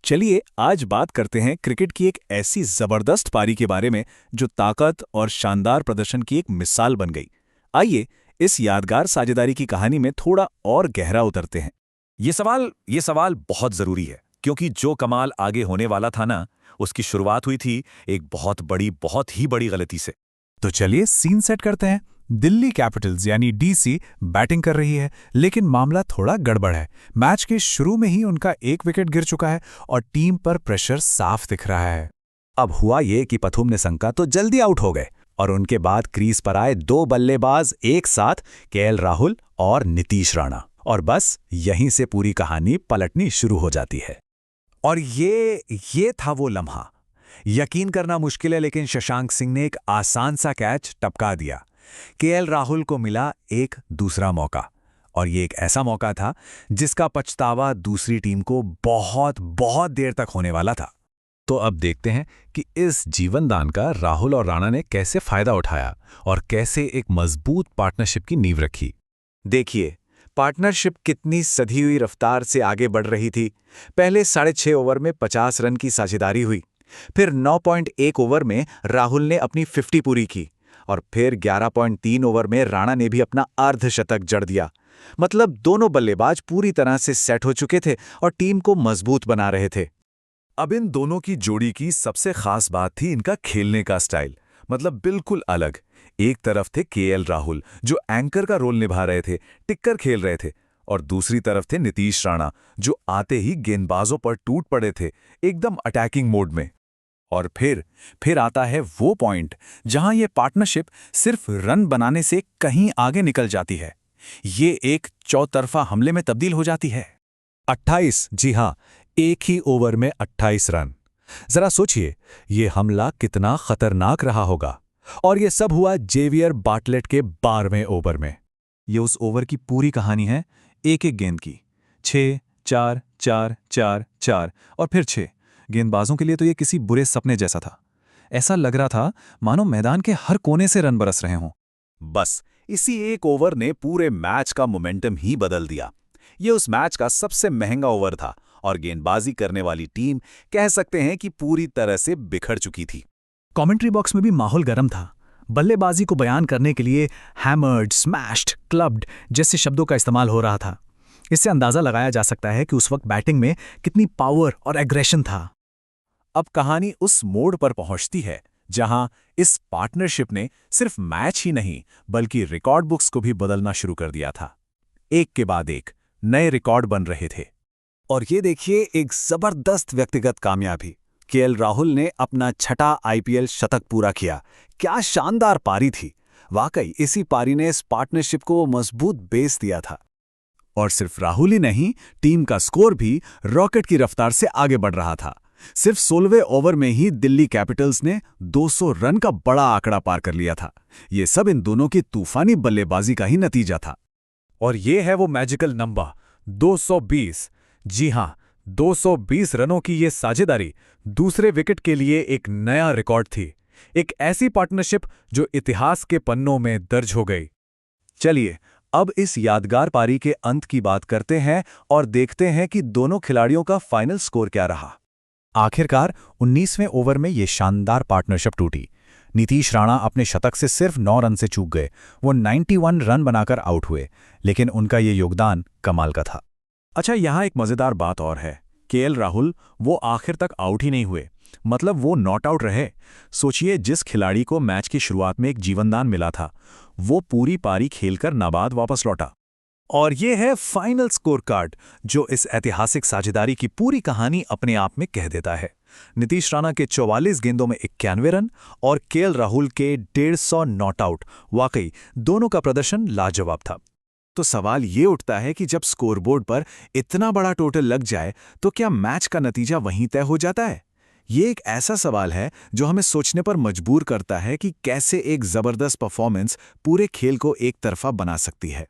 चलिए आज बात करते हैं क्रिकेट की एक ऐसी जबरदस्त पारी के बारे में जो ताकत और शानदार प्रदर्शन की एक मिसाल बन गई। आइए इस यादगार साझेदारी की कहानी में थोड़ा और गहरा उतरते हैं। ये सवाल बहुत जरूरी है क्योंकि जो कमाल आगे होने वाला था ना, उसकी शुरुआत हुई थी एक बहुत ही बड़ी गलती से। तो चलिए सीन सेट करते हैं। दिल्ली कैपिटल्स यानी डीसी बैटिंग कर रही है, लेकिन मामला थोड़ा गड़बड़ है। मैच के शुरू में ही उनका एक विकेट गिर चुका है और टीम पर प्रेशर साफ दिख रहा है। अब हुआ ये कि पथुम निशंका तो जल्दी आउट हो गए और उनके बाद क्रीज पर आए दो बल्लेबाज एक साथ, केएल राहुल और नीतीश राणा, और बस यहीं से पूरी कहानी पलटनी शुरू हो जाती है। और ये था वो लम्हा। यकीन करना मुश्किल है, लेकिन शशांक सिंह ने एक आसान सा कैच टपका दिया। केएल राहुल को मिला एक दूसरा मौका, और ये एक ऐसा मौका था जिसका पछतावा दूसरी टीम को बहुत देर तक होने वाला था। तो अब देखते हैं कि इस जीवनदान का राहुल और राणा ने कैसे फायदा उठाया और कैसे एक मजबूत पार्टनरशिप की नींव रखी। देखिए, पार्टनरशिप कितनी सधी हुई रफ्तार से आगे बढ़ रही थी। पहले 6.5 ओवर में 50 रन की साझेदारी हुई, फिर 9.1 ओवर में राहुल ने अपनी 50 पूरी की, और फिर 11.3 ओवर में राणा ने भी अपना अर्धशतक जड़ दिया। मतलब दोनों बल्लेबाज पूरी तरह से सेट हो चुके थे और टीम को मजबूत बना रहे थे। अब इन दोनों की जोड़ी की सबसे खास बात थी इनका खेलने का स्टाइल, मतलब बिल्कुल अलग। एक तरफ थे केएल राहुल जो एंकर का रोल निभा रहे थे, टिक्कर खेल रहे थे, और दूसरी तरफ थे नीतीश राणा जो आते ही गेंदबाजों पर टूट पड़े थे, एकदम अटैकिंग मोड में। और फिर आता है वो पॉइंट जहां ये पार्टनरशिप सिर्फ रन बनाने से कहीं आगे निकल जाती है। ये एक चौतरफा हमले में तब्दील हो जाती है। 28, जी हां, एक ही ओवर में 28 रन। जरा सोचिए ये हमला कितना खतरनाक रहा होगा। और ये सब हुआ जेवियर बाटलेट के 12वें ओवर में। ये उस ओवर की पूरी कहानी है, एक एक गेंद की। 6, 4, 4, 4, 4 और फिर 6। गेंदबाजों के लिए तो ये किसी बुरे सपने जैसा था। ऐसा लग रहा था मानो मैदान के हर कोने से रन बरस रहे हों। बस इसी एक ओवर ने पूरे मैच का मोमेंटम ही बदल दिया। ये उस मैच का सबसे महंगा ओवर था और गेंदबाजी करने वाली टीम कह सकते हैं कि पूरी तरह से बिखर चुकी थी। कमेंट्री बॉक्स में भी माहौल गर्म था। बल्लेबाजी को बयान करने के लिए हैमर्ड, स्मैश्ड, क्लब्ड जैसे शब्दों का इस्तेमाल हो रहा था। इससे अंदाजा लगाया जा सकता है कि उस वक्त बैटिंग में कितनी पावर और एग्रेशन था। अब कहानी उस मोड़ पर पहुंचती है जहां इस पार्टनरशिप ने सिर्फ मैच ही नहीं बल्कि रिकॉर्ड बुक्स को भी बदलना शुरू कर दिया था। एक के बाद एक नए रिकॉर्ड बन रहे थे। और ये देखिए, एक जबरदस्त व्यक्तिगत कामयाबी। केएल राहुल ने अपना 6ठा आईपीएल शतक पूरा किया। क्या शानदार पारी थी। वाकई इसी पारी ने इस पार्टनरशिप को मजबूत बेस दिया था। और सिर्फ राहुल ही नहीं, टीम का स्कोर भी रॉकेट की रफ्तार से आगे बढ़ रहा था। सिर्फ 16वें ओवर में ही दिल्ली कैपिटल्स ने 200 रन का बड़ा आंकड़ा पार कर लिया था। ये सब इन दोनों की तूफानी बल्लेबाजी का ही नतीजा था। और ये है वो मैजिकल नंबर 220। जी हां, 220 रनों की ये साझेदारी दूसरे विकेट के लिए एक नया रिकॉर्ड थी। एक ऐसी पार्टनरशिप जो इतिहास के पन्नों में दर्ज हो गई। चलिए अब इस यादगार पारी के अंत की बात करते हैं और देखते हैं कि दोनों खिलाड़ियों का फाइनल स्कोर क्या रहा। आखिरकार 19वें ओवर में ये शानदार पार्टनरशिप टूटी। नीतीश राणा अपने शतक से सिर्फ 9 रन से चूक गए। वो 91 रन बनाकर आउट हुए, लेकिन उनका ये योगदान कमाल का था। अच्छा, यहाँ एक मजेदार बात और है। केएल राहुल वो आखिर तक आउट ही नहीं हुए, मतलब वो नॉट आउट रहे। सोचिए, जिस खिलाड़ी को मैच की शुरुआत में एक जीवनदान मिला था, वो पूरी पारी खेलकर नाबाद वापस लौटा। और ये है फाइनल स्कोर कार्ड जो इस ऐतिहासिक साझेदारी की पूरी कहानी अपने आप में कह देता है। नीतीश राणा के 44 गेंदों में 91 रन और केएल राहुल के 150 नॉट आउट। वाकई दोनों का प्रदर्शन लाजवाब था। तो सवाल ये उठता है कि जब स्कोरबोर्ड पर इतना बड़ा टोटल लग जाए तो क्या मैच का नतीजा वहीं तय हो जाता है? ये एक ऐसा सवाल है जो हमें सोचने पर मजबूर करता है कि कैसे एक जबरदस्त परफॉर्मेंस पूरे खेल को एक तरफा बना सकती है।